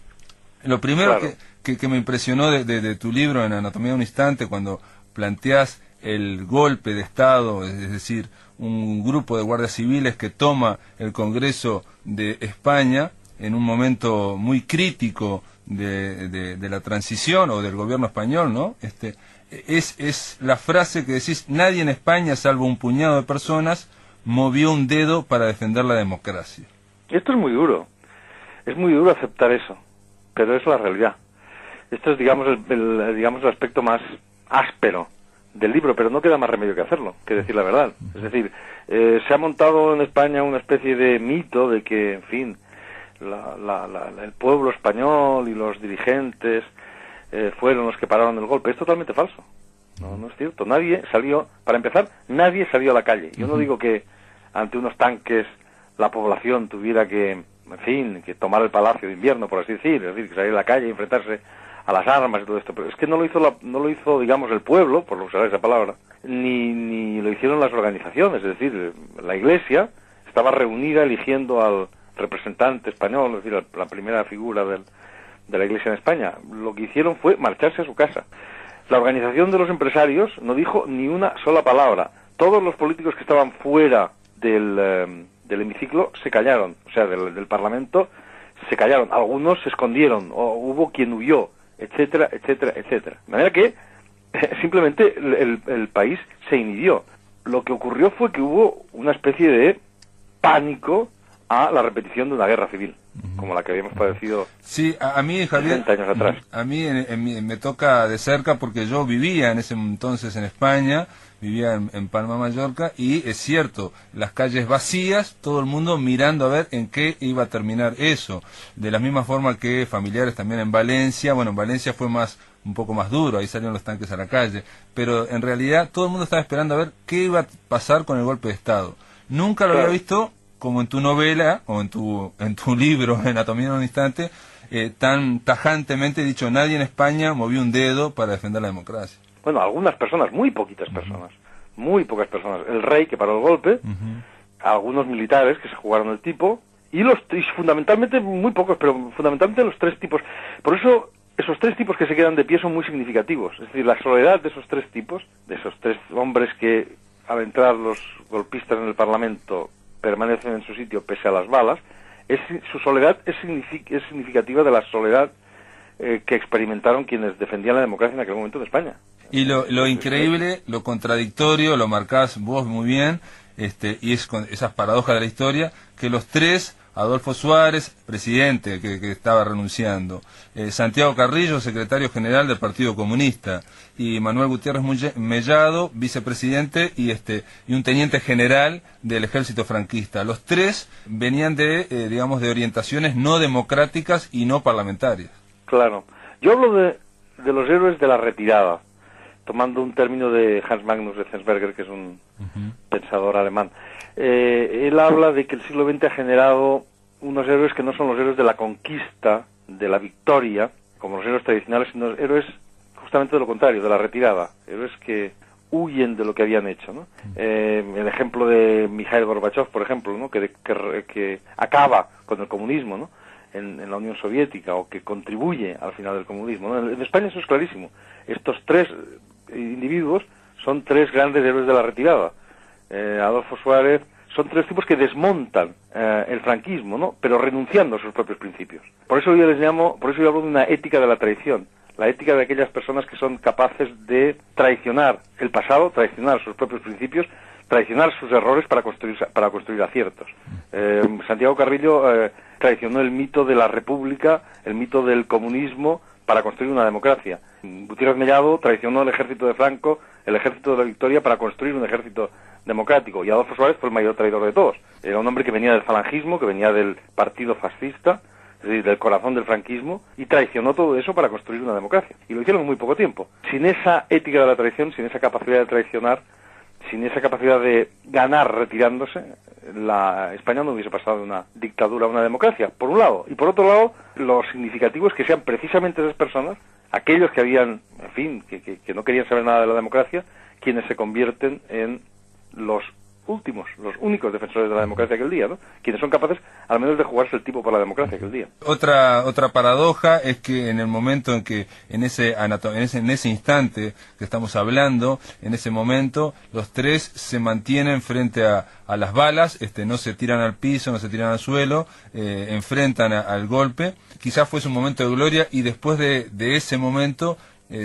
Speaker 1: Lo primero que me impresionó de tu libro en Anatomía de un Instante, cuando planteas el golpe de Estado, es decir, un grupo de guardias civiles que toma el Congreso de España en un momento muy crítico de la transición o del gobierno español, ¿no? Es la frase que decís: nadie en España, salvo un puñado de personas, movió un dedo para defender la democracia.
Speaker 5: Esto es muy duro aceptar eso, pero es la realidad. Esto es, digamos, el aspecto más áspero del libro, pero no queda más remedio que hacerlo, que decir la verdad. Es decir, se ha montado en España una especie de mito de que, en fin, el pueblo español y los dirigentes fueron los que pararon el golpe. Es totalmente falso. No es cierto. Nadie salió a la calle. Yo no digo que ante unos tanques la población tuviera que, en fin, que tomar el Palacio de Invierno, por así decir, es decir, que salir a la calle y enfrentarse a las armas y todo esto, pero es que no lo hizo, digamos, el pueblo, por usar esa palabra, ni lo hicieron las organizaciones. Es decir, la Iglesia estaba reunida eligiendo al representante español, es decir, la primera figura de la Iglesia en España. Lo que hicieron fue marcharse a su casa. La organización de los empresarios no dijo ni una sola palabra. Todos los políticos que estaban fuera del hemiciclo se callaron, o sea, del Parlamento se callaron. Algunos se escondieron, o hubo quien huyó, etcétera, etcétera, etcétera. De manera que simplemente el país se inhibió. Lo que ocurrió fue que hubo una especie de pánico a la repetición de una guerra civil, como la que habíamos padecido
Speaker 1: a mí, Javier,
Speaker 5: 60 años atrás.
Speaker 1: A mí me toca de cerca porque yo vivía en ese entonces en España, vivía en Palma, Mallorca, y es cierto, las calles vacías, todo el mundo mirando a ver en qué iba a terminar eso. De la misma forma que familiares también en Valencia. Bueno, en Valencia fue un poco más duro, ahí salieron los tanques a la calle, pero en realidad todo el mundo estaba esperando a ver qué iba a pasar con el golpe de Estado. Nunca lo había visto como en tu novela o en tu libro Anatomía de un Instante, tan tajantemente dicho: nadie en España movió un dedo para defender la democracia.
Speaker 5: Bueno, algunas personas, muy poquitas personas, muy pocas personas. El rey, que paró el golpe, algunos militares que se jugaron el tipo, y fundamentalmente, muy pocos, pero fundamentalmente los tres tipos. Por eso, esos tres tipos que se quedan de pie son muy significativos. Es decir, la soledad de esos tres tipos, de esos tres hombres que, al entrar los golpistas en el Parlamento, permanecen en su sitio pese a las balas, su soledad es significativa de la soledad que experimentaron quienes defendían la democracia en aquel momento en España.
Speaker 1: Y lo increíble, lo contradictorio, lo marcás vos muy bien, y es con esas paradojas de la historia, que los tres, Adolfo Suárez, presidente que estaba renunciando, Santiago Carrillo, secretario general del Partido Comunista, y Manuel Gutiérrez Mellado, vicepresidente y un teniente general del ejército franquista. Los tres venían de orientaciones no democráticas y no parlamentarias.
Speaker 5: Claro. Yo hablo de los héroes de la retirada, tomando un término de Hans Magnus Enzensberger, que es un pensador alemán. Él habla de que el siglo XX ha generado unos héroes que no son los héroes de la conquista, de la victoria, como los héroes tradicionales, sino héroes justamente de lo contrario, de la retirada, héroes que huyen de lo que habían hecho, ¿no? El ejemplo de Mikhail Gorbachev, por ejemplo, ¿no? que acaba con el comunismo, ¿no? en la Unión Soviética, o que contribuye al final del comunismo, ¿no? En España eso es clarísimo. Estos tres individuos son tres grandes héroes de la retirada. Adolfo Suárez, son tres tipos que desmontan el franquismo, ¿no? Pero renunciando a sus propios principios. Por eso yo hablo de una ética de la traición, la ética de aquellas personas que son capaces de traicionar el pasado, traicionar sus propios principios, traicionar sus errores para construir aciertos. Santiago Carrillo traicionó el mito de la república, el mito del comunismo, para construir una democracia. Gutiérrez Mellado traicionó el ejército de Franco, el ejército de la Victoria, para construir un ejército democrático. Y Adolfo Suárez fue el mayor traidor de todos. Era un hombre que venía del falangismo, que venía del partido fascista, es decir, del corazón del franquismo, y traicionó todo eso para construir una democracia. Y lo hicieron en muy poco tiempo. Sin esa ética de la traición, sin esa capacidad de traicionar, sin esa capacidad de ganar retirándose, España no hubiese pasado de una dictadura a una democracia, por un lado. Y por otro lado, lo significativo es que sean precisamente esas personas, aquellos que habían, en fin, que no querían saber nada de la democracia, quienes se convierten en los únicos defensores de la democracia aquel día, ¿no? Quienes son capaces al menos de jugarse el tipo por la democracia aquel día.
Speaker 1: Otra paradoja es que en el momento en que en ese instante que estamos hablando, en ese momento los tres se mantienen frente a las balas, no se tiran al piso, no se tiran al suelo, enfrentan al golpe. Quizás fuese un momento de gloria, y después de ese momento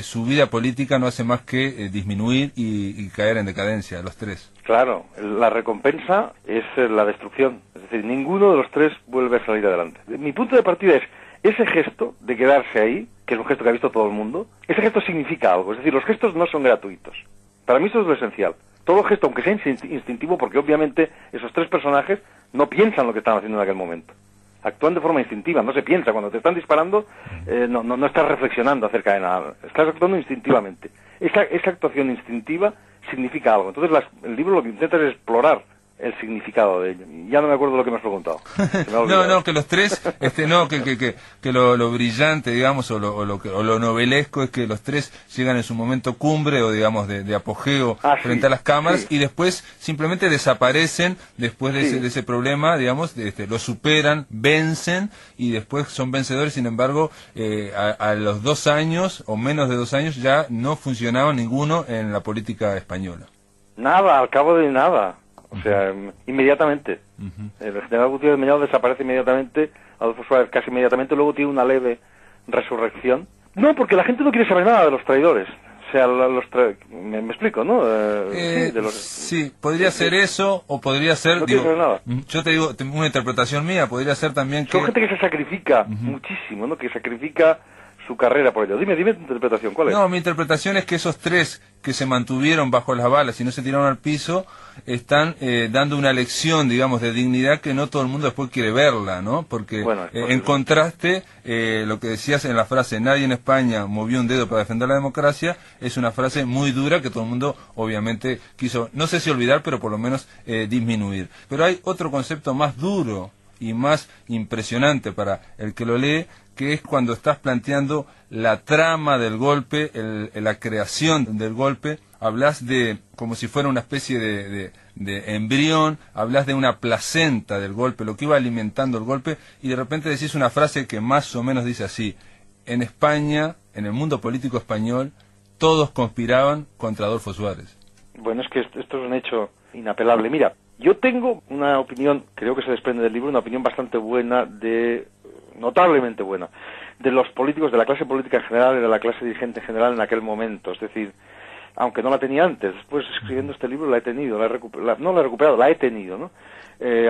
Speaker 1: su vida política no hace más que disminuir y caer en decadencia, los tres.
Speaker 5: Claro, la recompensa es la destrucción. Es decir, ninguno de los tres vuelve a salir adelante. Mi punto de partida es ese gesto de quedarse ahí, que es un gesto que ha visto todo el mundo. Ese gesto significa algo. Es decir, los gestos no son gratuitos. Para mí eso es lo esencial. Todo gesto, aunque sea instintivo, porque obviamente esos tres personajes no piensan lo que están haciendo en aquel momento. Actúan de forma instintiva, no se piensa. Cuando te están disparando, no estás reflexionando acerca de nada. Estás actuando instintivamente. Esa actuación instintiva significa algo. Entonces el libro lo que intenta es explorar el significado de ello. Ya no me acuerdo lo que me has preguntado.
Speaker 1: No, que los tres, que lo brillante, digamos, o lo novelesco es que los tres llegan en su momento cumbre, o digamos de apogeo frente a las cámaras, sí. Y después simplemente desaparecen después de ese problema, digamos, lo superan, vencen, y después son vencedores. Sin embargo, a los 2 años, o menos de 2 años, ya no funcionaba ninguno en la política española.
Speaker 5: Nada, al cabo de nada. O sea, inmediatamente. El general Gutiérrez Mellado desaparece inmediatamente, Adolfo Suárez casi inmediatamente, luego tiene una leve resurrección. No, porque la gente no quiere saber nada de los traidores. O sea, me explico, ¿no?
Speaker 1: Sí, podría ser eso, o podría ser...
Speaker 5: No quiere saber nada.
Speaker 1: Yo te digo, una interpretación mía, podría ser también que...
Speaker 5: Son gente que se sacrifica muchísimo, ¿no? Que sacrifica su carrera por ello. Dime tu interpretación, ¿cuál es?
Speaker 1: No, mi interpretación es que esos tres que se mantuvieron bajo las balas y no se tiraron al piso, están dando una lección, digamos, de dignidad que no todo el mundo después quiere verla, ¿no? Porque en contraste, lo que decías en la frase, nadie en España movió un dedo para defender la democracia, es una frase muy dura que todo el mundo obviamente quiso, no sé si olvidar, pero por lo menos disminuir. Pero hay otro concepto más duro y más impresionante para el que lo lee, que es cuando estás planteando la trama del golpe, la creación del golpe. Hablas de, como si fuera una especie de embrión, hablas de una placenta del golpe, lo que iba alimentando el golpe, y de repente decís una frase que más o menos dice así: en España, en el mundo político español, todos conspiraban contra Adolfo Suárez.
Speaker 5: Bueno, es que esto es un hecho inapelable. Mira, yo tengo una opinión, creo que se desprende del libro, una opinión bastante buena, notablemente buena, de los políticos, de la clase política en general y de la clase dirigente en general en aquel momento. Es decir, aunque no la tenía antes, después escribiendo este libro la he tenido, no la he recuperado, la he tenido, ¿no?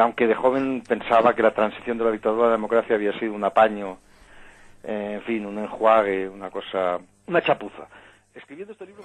Speaker 5: Aunque de joven pensaba que la transición de la dictadura a la democracia había sido un apaño, en fin, un enjuague, una cosa, una chapuza. Escribiendo este libro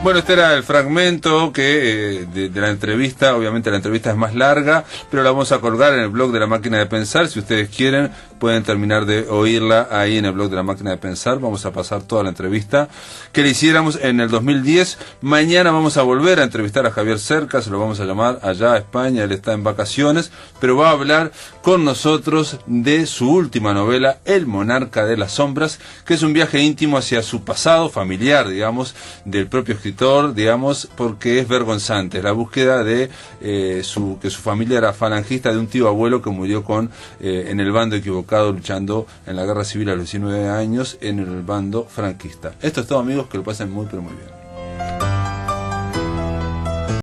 Speaker 1: Bueno, este era el fragmento que de la entrevista. Obviamente la entrevista es más larga, pero la vamos a colgar en el blog de La Máquina de Pensar. Si ustedes quieren, pueden terminar de oírla ahí en el blog de La Máquina de Pensar. Vamos a pasar toda la entrevista que le hiciéramos en el 2010. Mañana vamos a volver a entrevistar a Javier Cercas, lo vamos a llamar allá a España, él está en vacaciones, pero va a hablar con nosotros de su última novela, El Monarca de las Sombras, que es un viaje íntimo hacia su pasado familiar, digamos, del propio escritor, digamos, porque es vergonzante la búsqueda de que su familia era falangista, de un tío abuelo que murió en el bando equivocado, luchando en la guerra civil a los 19 años en el bando franquista. Esto es todo, amigos, que lo pasen muy pero muy bien.